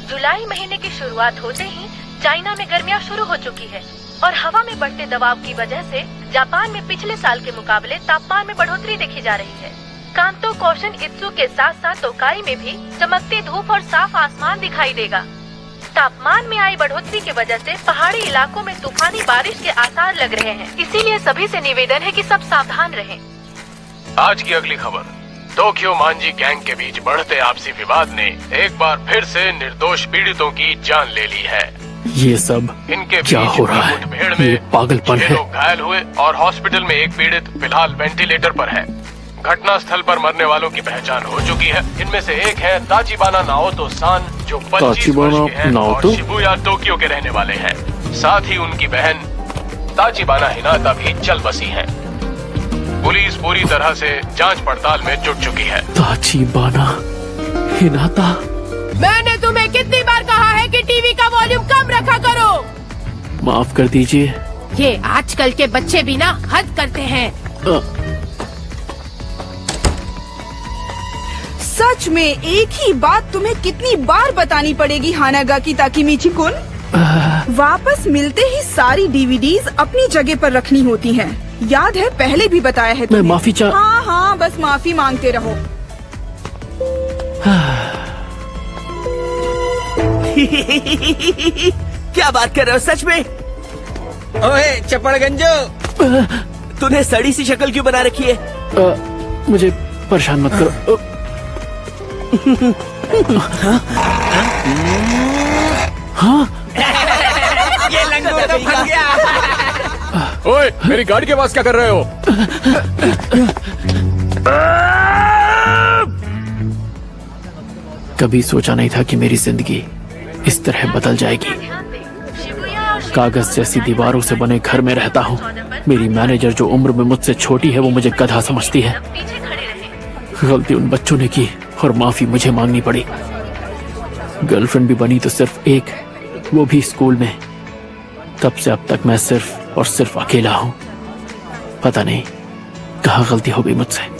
जुलाई महीने की शुरुआत होते ही चाइना में गर्मियाँ शुरू हो चुकी है और हवा में बढ़ते दबाव की वजह से जापान में पिछले साल के मुकाबले तापमान में बढ़ोतरी देखी जा रही है। कांतो, कोशन इत्सु के साथ साथ तोकाई में भी चमकती धूप और साफ आसमान दिखाई देगा। तापमान में आई बढ़ोतरी की वजह से पहाड़ी इलाकों में तूफानी बारिश के आसार लग रहे हैं, इसीलिए सभी से निवेदन है कि सब सावधान रहें। आज की अगली खबर, टोक्यो मांझी गैंग के बीच बढ़ते आपसी विवाद ने एक बार फिर से निर्दोष पीड़ितों की जान ले ली है। ये सब इनके क्या हो रहा है? मुठभेड़ में ये पागलपन है। 6 लोग घायल हुए और हॉस्पिटल में एक पीड़ित फिलहाल वेंटिलेटर पर है। घटना स्थल पर मरने वालों की पहचान हो चुकी है। इनमें से एक है ताचिबाना नाओतो सान, जो 25 वर्ष के हैं और शिबुया टोक्यो के रहने वाले हैं। साथ ही उनकी बहन ताचिबाना हिनाता भी चल बसी है। पुलिस पूरी तरह से जांच पड़ताल में जुट चुकी है। ताचिबाना हिनाता, मैंने तुम्हें कितनी बार कहा है कि टीवी का वॉल्यूम कम रखा करो। माफ कर दीजिए। ये आजकल के बच्चे भी ना हद करते हैं। सच में एक ही बात तुम्हें कितनी बार बतानी पड़ेगी हानागाकी ताकेमिची-कुन? वापस मिलते ही सारी डीवीडीज अपनी जगह पर रखनी होती हैं। याद है पहले भी बताया है तुम्हें। मैं माफी हाँ हाँ, बस माफी मांगते रहो। क्या बात कर रहे हो सच में? ओए चपड़गंजो, तूने सड़ी सी शक्ल क्यों बना रखी है? मुझे परेशान मत करो। हाँ? ये लंगूर तो फंस गया। ओए, मेरी गाड़ी के पास क्या कर रहे हो? कभी सोचा नहीं था कि मेरी जिंदगी इस तरह बदल जाएगी। कागज जैसी दीवारों से बने घर में रहता हूँ। मेरी मैनेजर जो उम्र में मुझसे छोटी है वो मुझे गधा समझती है। गलती उन बच्चों ने की और माफी मुझे मांगनी पड़ी। गर्लफ्रेंड भी बनी तो सिर्फ एक, वो भी स्कूल में। तब से अब तक मैं सिर्फ और सिर्फ अकेला हूँ। पता नहीं कहाँ गलती हो गई मुझसे।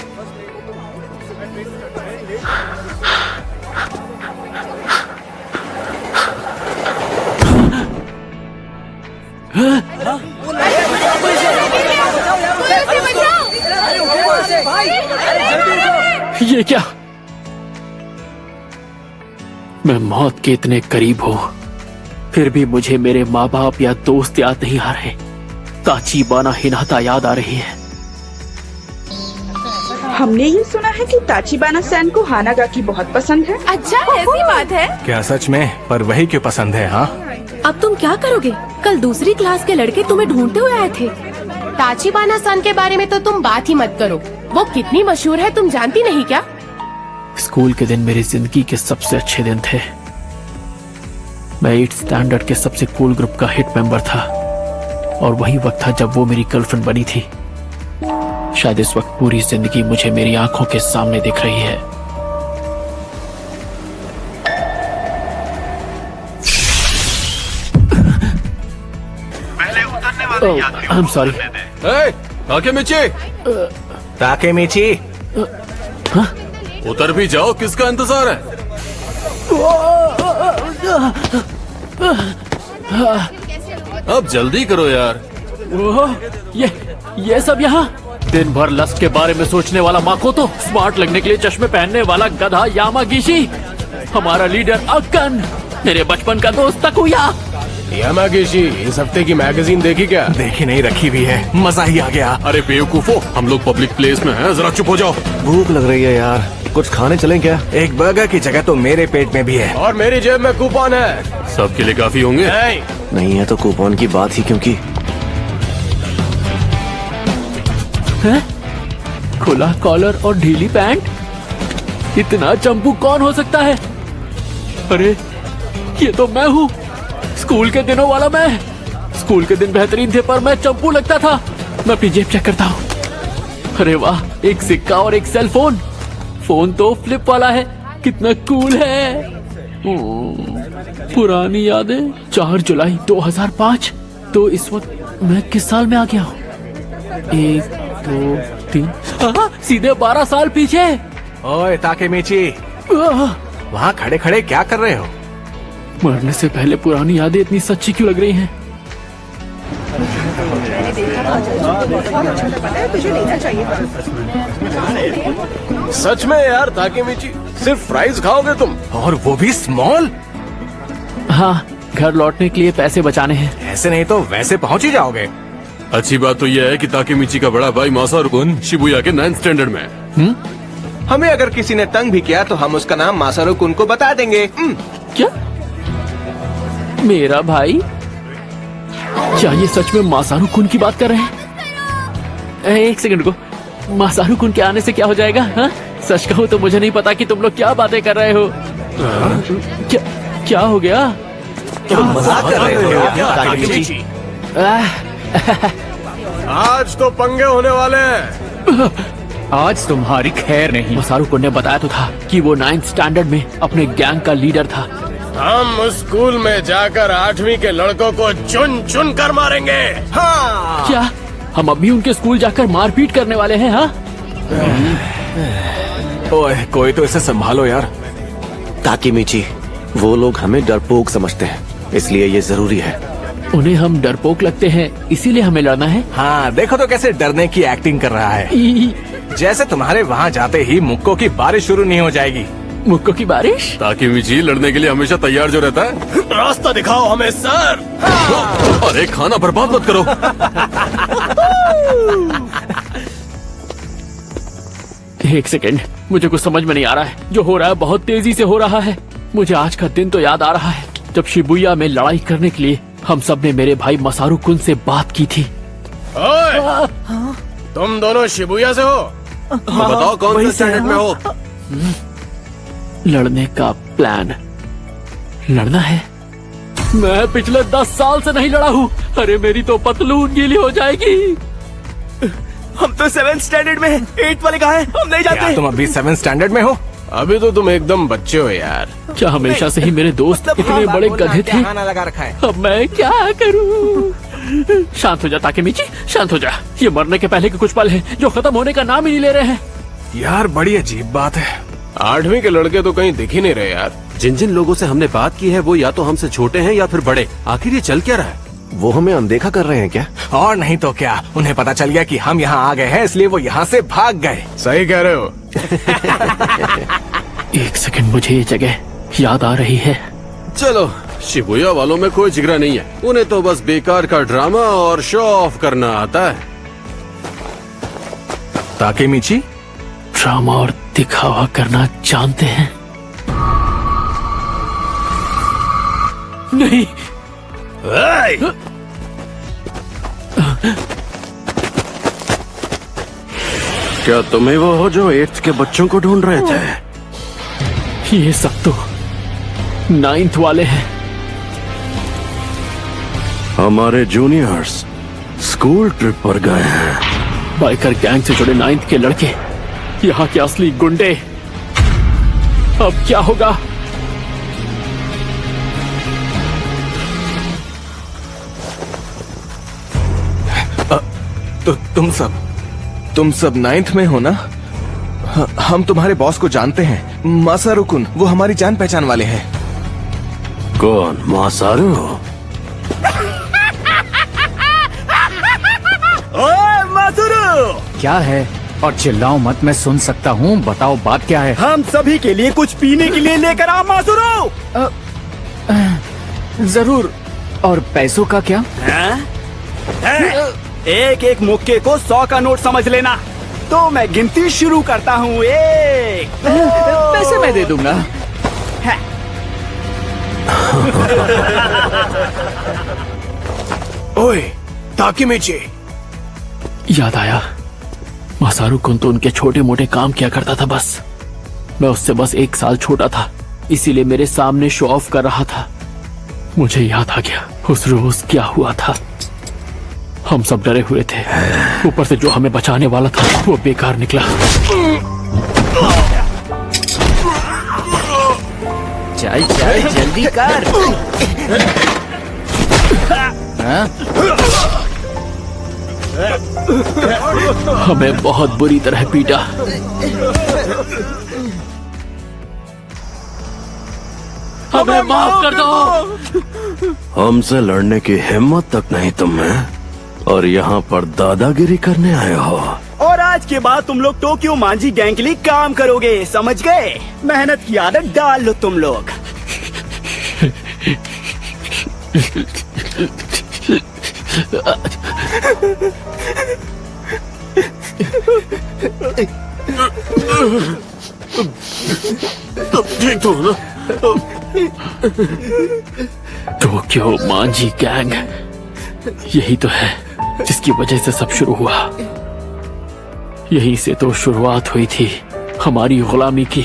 ये क्या? मैं मौत के इतने करीब हूँ, फिर भी मुझे मेरे माँ बाप या दोस्त याद नहीं आ रहे। ताचिबाना हिनाता याद आ रही है। हमने ये सुना है कि ताचिबाना सैन को हानागाकी बहुत पसंद है। अच्छा, ऐसी बात है? क्या सच में? पर वही क्यों पसंद है? हाँ, अब तुम क्या करोगे? कल दूसरी क्लास के लड़के तुम्हें ढूंढते हुए आए थे। ताचिबाना सन के बारे में तो तुम बात ही मत करो। वो कितनी मशहूर है तुम जानती नहीं क्या? स्कूल के दिन मेरी जिंदगी के सबसे अच्छे दिन थे। मैं 8th स्टैंडर्ड के सबसे कूल ग्रुप का हिट मेंबर था और वही वक्त था जब वो मेरी गर्लफ्रेंड बनी थी। शायद इस वक्त पूरी जिंदगी मुझे मेरी आंखों के सामने दिख रही है। I am sorry. ताकेमिची, उतर भी जाओ, किसका इंतजार है? अब जल्दी करो यार। ये सब यहाँ? दिन भर लस्ट के बारे में सोचने वाला माकोतो, स्मार्ट लगने के लिए चश्मे पहनने वाला गधा यामागिशी, हमारा लीडर अक्कन, मेरे बचपन का दोस्त तकुया। यामागिशी, इस हफ्ते की मैगजीन देखी क्या? देखी नहीं, रखी भी है। मजा ही आ गया। अरे बेवकूफो, हम लोग पब्लिक प्लेस में हैं, जरा चुप हो जाओ। भूख लग रही है यार, कुछ खाने चलें क्या? एक बर्गर की जगह तो मेरे पेट में भी है। और मेरी जेब में कूपन है। सबके लिए काफी होंगे? नहीं है तो कूपन की बात ही क्योंकि है? खुला कॉलर और ढीली पैंट, इतना चंपू कौन हो सकता है? अरे ये तो मैं हूँ, स्कूल के दिनों वाला मैं। स्कूल के दिन बेहतरीन थे पर मैं चंपू लगता था। मैं अपनी जेब चेक करता हूँ। अरे वाह, एक सिक्का और एक सेल फोन। फोन तो फ्लिप वाला है, कितना कूल है। पुरानी यादें। 4 जुलाई 2005। तो इस वक्त मैं किस साल में आ गया हूँ? 1 2 3, सीधे 12 साल पीछे। ओए ताकेमिची, वहाँ खड़े खड़े क्या कर रहे हो? मरने से पहले पुरानी यादें इतनी सच्ची क्यों लग रही हैं? सच में यार ताकेमिची, सिर्फ फ्राइज खाओगे तुम? और वो भी स्मॉल? हाँ, घर लौटने के लिए पैसे बचाने हैं। ऐसे नहीं तो वैसे पहुंच ही जाओगे। अच्छी बात तो यह है कि ताकेमिची का बड़ा भाई मासारू कुन शिबुया के 9th स्टैंडर्ड में है। हमें अगर किसी ने तंग भी किया तो हम उसका नाम मासारू कुन को बता देंगे। क्या? मेरा भाई? क्या ये सच में मासारू कुन की बात कर रहे हैं? एक सेकंड को, मासारू कुन के आने से क्या हो जाएगा? हाँ? सच कहूँ तो मुझे नहीं पता कि तुम लोग क्या बातें कर रहे हो। क्या हो गया? मजाक कर रहे हो ताकेमिची? आज तो पंगे होने वाले हैं। आज तुम्हारी खैर नहीं। मासारू कुन ने बताया तो था कि वो 9th स्टैंडर्ड में अपने गैंग का लीडर था। हम उस स्कूल में जाकर 8वीं के लड़कों को चुन चुन कर मारेंगे। हाँ। क्या हम अभी उनके स्कूल जाकर मारपीट करने वाले हैं? हाँ? ओए, कोई तो इसे संभालो यार। ताकेमिची, वो लोग हमें डरपोक समझते हैं, इसलिए ये जरूरी है। उन्हें हम डरपोक लगते हैं, इसीलिए हमें लड़ना है। हाँ, देखो तो कैसे डरने की एक्टिंग कर रहा है। जैसे तुम्हारे वहाँ जाते ही मुक्कों की बारिश शुरू नहीं हो जाएगी। मुक्कों की बारिश? ताकेमिची लड़ने के लिए हमेशा तैयार जो रहता है। रास्ता दिखाओ हमें सर। अरे खाना बर्बाद मत करो। एक सेकेंड, मुझे कुछ समझ में नहीं आ रहा है। जो हो रहा है बहुत तेजी से हो रहा है। मुझे आज का दिन तो याद आ रहा है जब शिबुया में लड़ाई करने के लिए हम सब ने मेरे भाई मासारू कुन से बात की थी। ओए, तुम दोनों शिबुया से हो? बताओ कौन से स्टैंडर्ड में हो? लड़ने का प्लान। लड़ना है? मैं पिछले 10 साल से नहीं लड़ा हूँ। अरे मेरी तो पतलून गीली हो जाएगी। हम तो 7th स्टैंडर्ड में हैं। 8 वाले कहाँ हैं? हम नहीं क्या जाते। तुम अभी 7th स्टैंडर्ड में हो? अभी तो तुम एकदम बच्चे हो यार। क्या हमेशा से ही मेरे दोस्त इतने बड़े गधे थे? खाना लगा रखा है। अब मैं क्या करूं? शांत हो जा ताकेमिची, शांत हो जा। ये मरने के पहले के कुछ पल हैं जो खत्म होने का नाम ही नहीं ले रहे हैं। यार बड़ी अजीब बात है। 8वीं के लड़के तो कहीं दिख ही नहीं रहे यार। जिन जिन लोगों से हमने बात की है वो या तो हमसे छोटे हैं या फिर बड़े। आखिर ये चल क्या रहा है? वो हमें अनदेखा कर रहे हैं क्या? और नहीं तो क्या, उन्हें पता चल गया कि हम यहाँ आ गए हैं, इसलिए वो यहाँ से भाग गए। सही कह रहे हो। एक सेकंड, मुझे ये जगह याद आ रही है। चलो, शिबुया वालों में कोई जिगरा नहीं है। उन्हें तो बस बेकार का ड्रामा और शो ऑफ करना आता है। ताकेमिची, ड्रामा और दिखावा करना जानते हैं? नहीं। क्या तुम्हें वो हो जो 8th के बच्चों को ढूंढ रहे थे? ये सब तो 9th वाले हैं। हमारे जूनियर्स स्कूल ट्रिप पर गए हैं। बाइकर गैंग से जुड़े 9th के लड़के, यहाँ के असली गुंडे। अब क्या होगा? तो तुम सब 9th में हो ना? हम तुम्हारे बॉस को जानते हैं, मासारू कुन। वो हमारी जान पहचान वाले हैं। कौन? मासारू? ओए मासारू! क्या है? और चिल्लाओ मत, मैं सुन सकता हूँ। बताओ बात क्या है? हम सभी के लिए कुछ पीने के लिए लेकर आओ मासारू। जरूर। और पैसों का क्या? एक एक मुक्के को 100 का नोट समझ लेना। तो मैं गिनती शुरू करता हूँ। 1 पैसे मैं दे दूंगा। ओए ताकेमिची, याद आया, मासारू कुन तो उनके छोटे मोटे काम किया करता था बस। मैं उससे बस 1 साल छोटा था, इसीलिए मेरे सामने शो ऑफ कर रहा था। मुझे याद आ गया उस रोज क्या हुआ था। हम सब डरे हुए थे, ऊपर से जो हमें बचाने वाला था वो बेकार निकला। चल चल जल्दी कर। हमें बहुत बुरी तरह पीटा। हमें माफ कर दो। हमसे लड़ने की हिम्मत तक नहीं तुम में, और यहाँ पर दादागिरी करने आए हो। और आज के बाद तुम लोग टोक्यो मांझी गैंग के लिए काम करोगे, समझ गए? मेहनत की आदत डाल लो तुम लोग। ठीक तो हो ना? टोक्यो मांझी गैंग, यही तो है जिसकी वजह से सब शुरू हुआ। यहीं से तो शुरुआत हुई थी हमारी गुलामी की।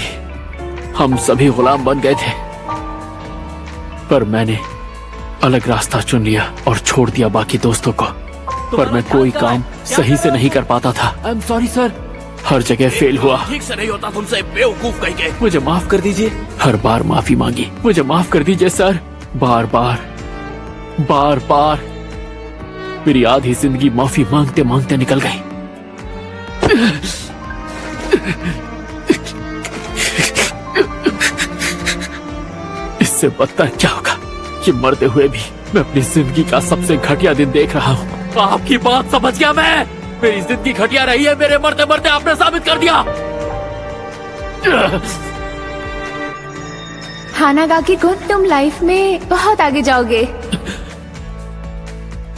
हम सभी गुलाम बन गए थे, पर मैंने अलग रास्ता चुन लिया और छोड़ दिया बाकी दोस्तों को। पर मैं कोई काम सही से नहीं कर पाता था। आई एम सॉरी सर, हर जगह फेल हुआ। ठीक से नहीं होता तुमसे, बेवकूफ कहीं के। मुझे माफ कर दीजिए। हर बार माफी मांगी, मुझे माफ कर दीजिए सर। बार बार बार बार मेरी आधी जिंदगी माफी मांगते मांगते निकल गई। इससे बदतर क्या होगा कि मरते हुए भी मैं अपनी जिंदगी का सबसे घटिया दिन देख रहा हूँ। आपकी बात समझ गया मैं। मेरी जिंदगी घटिया रही है, मेरे मरते मरते आपने साबित कर दिया। हानागाकी कुन, तुम लाइफ में बहुत आगे जाओगे।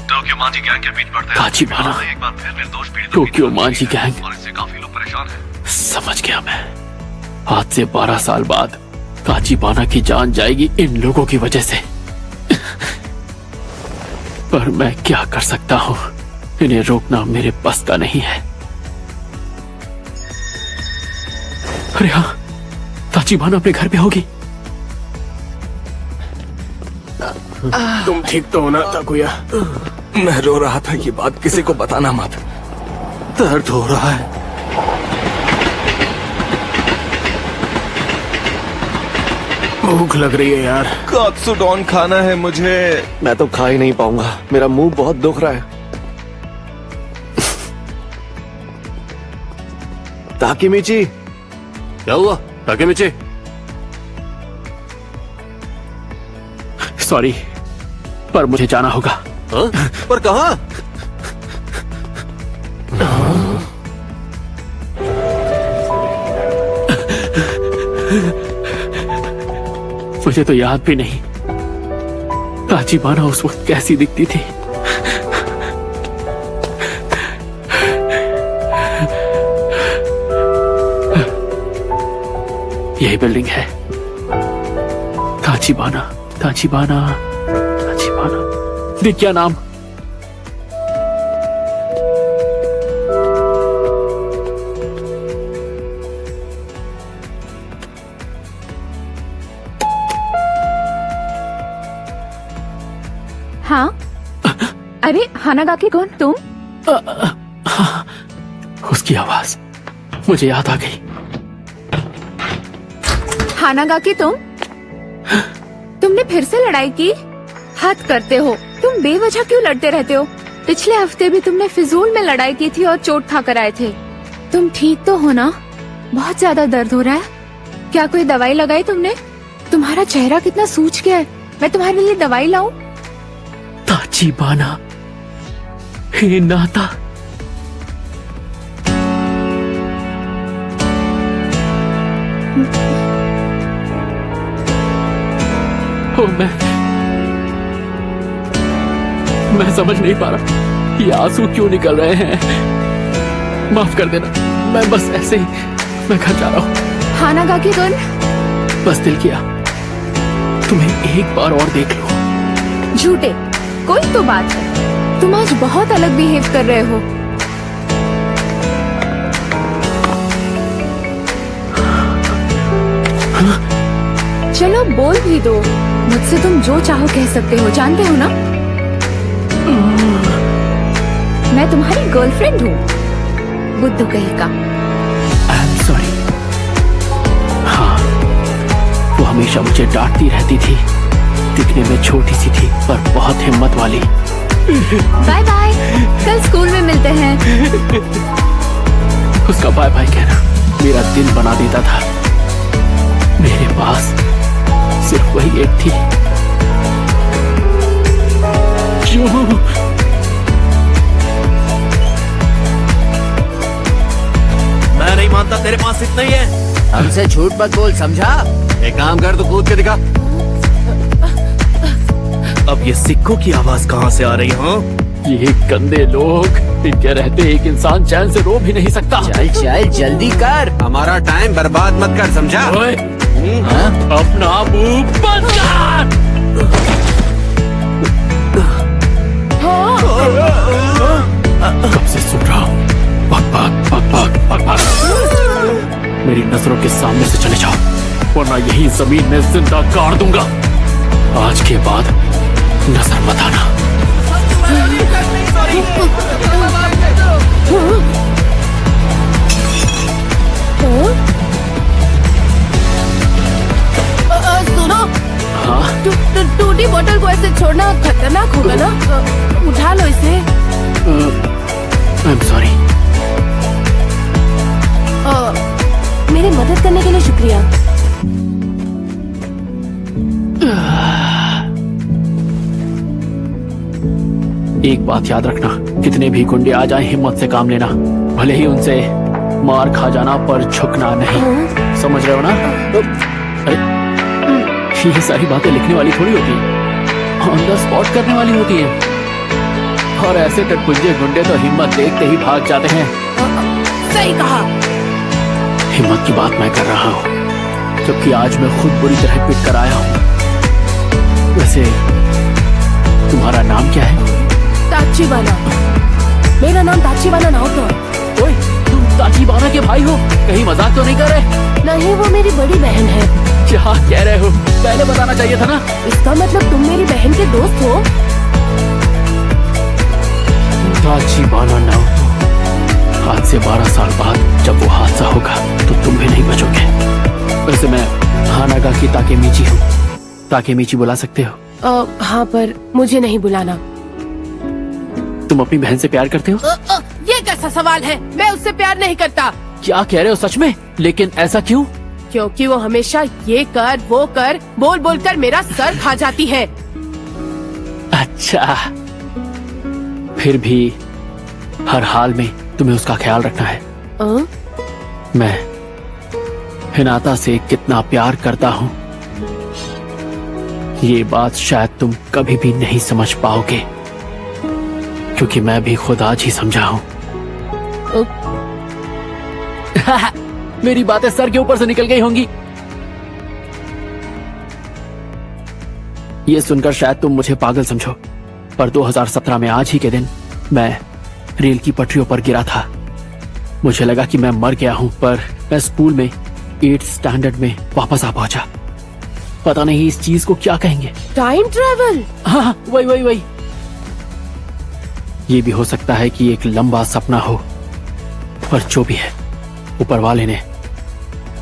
टोक्यो मांझी गैंग के बीच बढ़ते ताचिबाना, एक बार फिर निर्दोष पीड़ित टोक्यो मांझी गैंग, और इससे काफी लोग परेशान हैं। समझ गया मैं। आज से 12 साल बाद ताचिबाना की जान जाएगी इन लोगों की वजह से। पर मैं क्या कर सकता हूँ, इन्हें रोकना मेरे बस का नहीं है। अरे हाँ, ताचिबाना अपने घर पे होगी। तुम ठीक तो हो ना ताकुया? मैं रो रहा था, ये बात किसी को बताना मत। दर्द हो रहा है। भूख लग रही है यार। कात्सुडोन खाना है मुझे। मैं तो खा ही नहीं पाऊंगा, मेरा मुंह बहुत दुख रहा है। ताकिमिची। क्या हुआ ताकेमिची? सॉरी, पर मुझे जाना होगा। हाँ? पर कहाँ? मुझे तो याद भी नहीं ताचिबाना उस वक्त कैसी दिखती थी। यही बिल्डिंग है। ताचिबाना, ताचिबाना, ताचिबाना। देख क्या नाम। हाँ, अरे हानागाकी कौन, तुम? उसकी आवाज मुझे याद आ गई। हानागाकी तुमने फिर से लड़ाई की? हद करते हो, तुम बेवजह क्यों लड़ते रहते हो? पिछले हफ्ते भी तुमने फिजूल में लड़ाई की थी और चोट खा कर आए थे। तुम ठीक तो हो ना? बहुत ज्यादा दर्द हो रहा है? क्या कोई दवाई लगाई तुमने? तुम्हारा चेहरा कितना सूज गया है। मैं तुम्हारे लिए दवाई लाऊं? ताचिबाना, हे नाता। ओ, मैं समझ नहीं पा रहा ये आंसू क्यों निकल रहे हैं। माफ कर देना, मैं बस ऐसे ही मैं घर जा रहा हूँ। हानागाकी कौन? बस दिल किया तुम्हें एक बार और देख लो। झूठे, कोई तो बात है। तुम आज बहुत अलग बिहेव कर रहे हो। चलो बोल भी दो, मुझसे तुम जो चाहो कह सकते हो, जानते हो ना? मैं तुम्हारी गर्लफ्रेंड हूँ, बुद्धू कहीं का। I am sorry. हाँ, वो हमेशा मुझे डांटती रहती थी। दिखने में छोटी सी थी पर बहुत हिम्मत वाली। बाय बाय, कल स्कूल में मिलते हैं। उसका बाय बाय कहना मेरा दिन बना देता था। मेरे पास सिर्फ वही एक थी। क्यों? मैं नहीं मानता, तेरे पास इतना ही है। हमसे झूठ मत बोल, समझा? एक काम कर, तो कूद के दिखा। अब ये सिक्कों की आवाज कहाँ से आ रही है? ये गंदे लोग, इनके रहते एक इंसान चैन से रो भी नहीं सकता। चल चल जल्दी कर। हमारा टाइम बर्बाद मत कर, समझा? ओए, अपना मुंह बंद कर। कब से सुन रहा हूँ, भाग भाग भाग भाग भाग भाग। मेरी नजरों के सामने से चले जाओ, वरना यही जमीन में जिंदा गाड़ दूंगा। आज के बाद नजर मत आना। सुनो, हाँ? टूटी बोतल को ऐसे छोड़ना खतरनाक होगा ना? उठा लो इसे। I am sorry. मेरी मदद करने के लिए शुक्रिया। एक बात याद रखना, कितने भी गुंडे आ जाएं, हिम्मत से काम लेना। भले ही उनसे मार खा जाना, पर झुकना नहीं। समझ रहे हो ना? अरे, ये सारी बातें लिखने वाली थोड़ी होती है, ऑन द स्पॉट करने वाली होती है। और ऐसे टटपुंजे गुंडे तो हिम्मत देखते ही भाग जाते हैं। सही कहा। हिम्मत की बात मैं कर रहा हूँ, जबकि आज मैं खुद बुरी तरह पिट कर आया हूँ। वैसे तुम्हारा नाम क्या है? ताचीबाना। मेरा नाम ताचीबाना नाओतो है। ओए, तुम ताचीबाना के भाई हो? कहीं मजाक तो नहीं कर रहे? नहीं, वो मेरी बड़ी बहन है। क्या कह रहे हो? पहले बताना चाहिए था ना। इसका मतलब तुम मेरी बहन के दोस्त हो? ताचीबाना नाओतो, आज से 12 साल बाद जब वो हादसा होगा तो तुम भी नहीं बचोगे। वैसे मैं हानागा की ताकेमीची हूँ। ताकेमीची बुला सकते हो? हाँ, पर मुझे नहीं बुलाना। तुम अपनी बहन से प्यार करते हो? ये कैसा सवाल है? मैं उससे प्यार नहीं करता। क्या कह रहे हो सच में? लेकिन ऐसा क्यों? क्योंकि वो हमेशा ये कर वो कर बोल बोल कर मेरा सर खा जाती है। अच्छा, फिर भी हर हाल में तुम्हें उसका ख्याल रखना है। मैं हिनाता से कितना प्यार करता हूँ, ये बात शायद तुम कभी भी नहीं समझ पाओगे, क्योंकि मैं भी खुद आज ही समझा हूँ। मेरी बातें सर के ऊपर से निकल गई होंगी। ये सुनकर शायद तुम मुझे पागल समझो, पर 2017 में आज ही के दिन मैं रेल की पटरियों पर गिरा था। मुझे लगा कि मैं मर गया हूँ, पर मैं स्कूल में 8th स्टैंडर्ड में वापस आ पहुंचा। पता नहीं इस चीज को क्या कहेंगे। Time travel? हाँ, वही। ये भी हो सकता है कि एक लंबा सपना हो, पर जो भी है, ऊपर वाले ने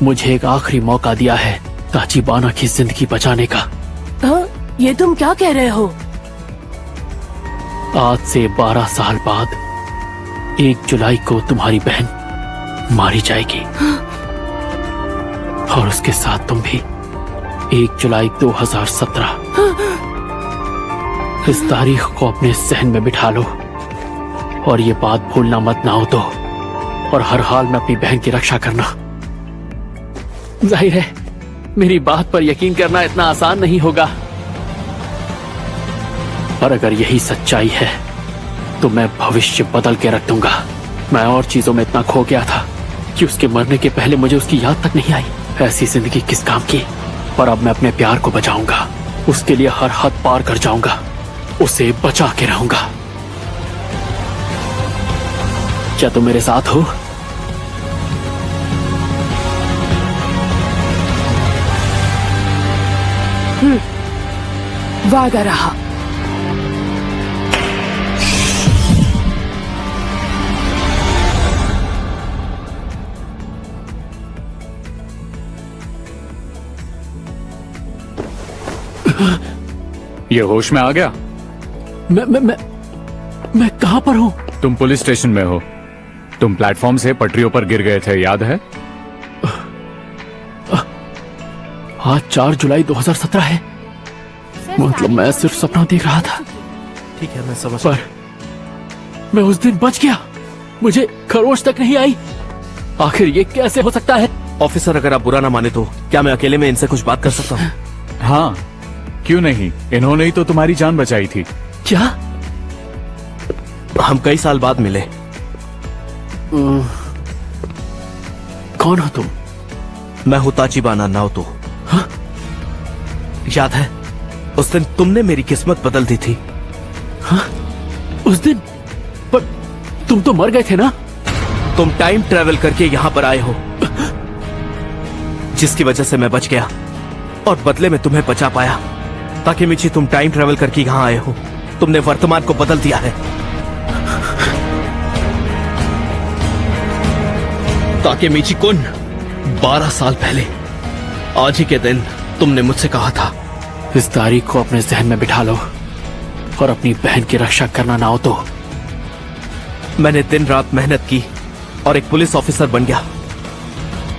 मुझे एक आखिरी मौका दिया है ताचीबाना की जिंदगी बचाने का। हाँ, ये तुम क्या कह रहे हो? आज से 12 साल बाद 1 जुलाई को तुम्हारी बहन मारी जाएगी, और उसके साथ तुम भी। 1 जुलाई 2017। इस तारीख को अपने सहन में बिठा लो, और ये बात भूलना मत ना हो तो, और हर हाल में अपनी बहन की रक्षा करना। जाहिर है मेरी बात पर यकीन करना इतना आसान नहीं होगा, पर अगर यही सच्चाई है तो मैं भविष्य बदल के रख दूंगा। मैं और चीजों में इतना खो गया था कि उसके मरने के पहले मुझे उसकी याद तक नहीं आई। ऐसी जिंदगी किस काम की? पर अब मैं अपने प्यार को बचाऊंगा, उसके लिए हर हद पार कर जाऊंगा, उसे बचा के रहूंगा। क्या तुम मेरे साथ हो? वादा रहा। ये होश में आ गया? मैं कहां पर हूं? तुम पुलिस स्टेशन में हो। तुम प्लेटफॉर्म से पटरियों पर गिर गए थे, याद है? आज 4 जुलाई 2017 है। मतलब मैं सिर्फ सपना देख रहा था। ठीक है, मैं समझ पर मैं उस दिन बच गया। मुझे खरोच तक नहीं आई। आखिर ये कैसे हो सकता है? ऑफिसर, अगर आप बुरा ना माने तो क्या मैं अकेले में इनसे कुछ बात कर सकता हूँ? हाँ, क्यों नहीं, इन्होंने ही तो तुम्हारी जान बचाई थी। क्या? हम कई साल बाद मिले। कौन हो तुम? मैं हूँ ताचिबाना नाओतो। हाँ? याद है उस दिन तुमने मेरी किस्मत बदल दी थी? हाँ? उस दिन? पर तुम तो मर गए थे ना? तुम टाइम ट्रेवल करके यहाँ पर आए हो, जिसकी वजह से मैं बच गया और बदले में तुम्हें बचा पाया। ताकेमिची, तुम टाइम ट्रेवल करके यहाँ आए हो। तुमने वर्तमान को बदल दिया है। ताकेमिची कुन, 12 साल पहले आज ही के दिन तुमने मुझसे कहा था, इस तारीख को अपने जहन में बिठा लो और अपनी बहन की रक्षा करना ना हो तो। मैंने दिन रात मेहनत की और एक पुलिस ऑफिसर बन गया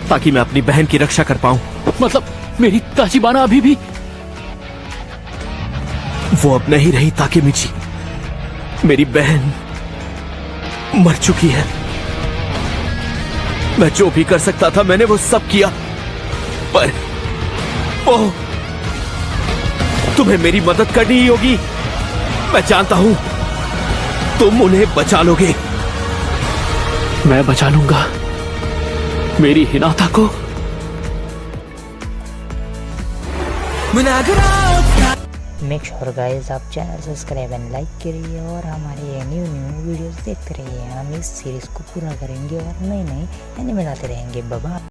ताकि मैं अपनी बहन की रक्षा कर पाऊं। मतलब मेरी ताचिबाना अभी भी? वो अब नहीं रही ताकेमिची। मेरी बहन मर चुकी है। मैं जो भी कर सकता था मैंने वो सब किया, पर ओ, तुम्हें मेरी मदद करनी ही होगी। मैं जानता हूं तुम उन्हें बचा लोगे। मैं बचा लूंगा मेरी हिनाता को। मेक श्योर गाइस आप चैनल सब्सक्राइब एंड लाइक करिए और हमारे ये न्यू वीडियोस देखते रहिए। हम इस सीरीज को पूरा करेंगे और नई एनिमे लाते रहेंगे। Bye bye.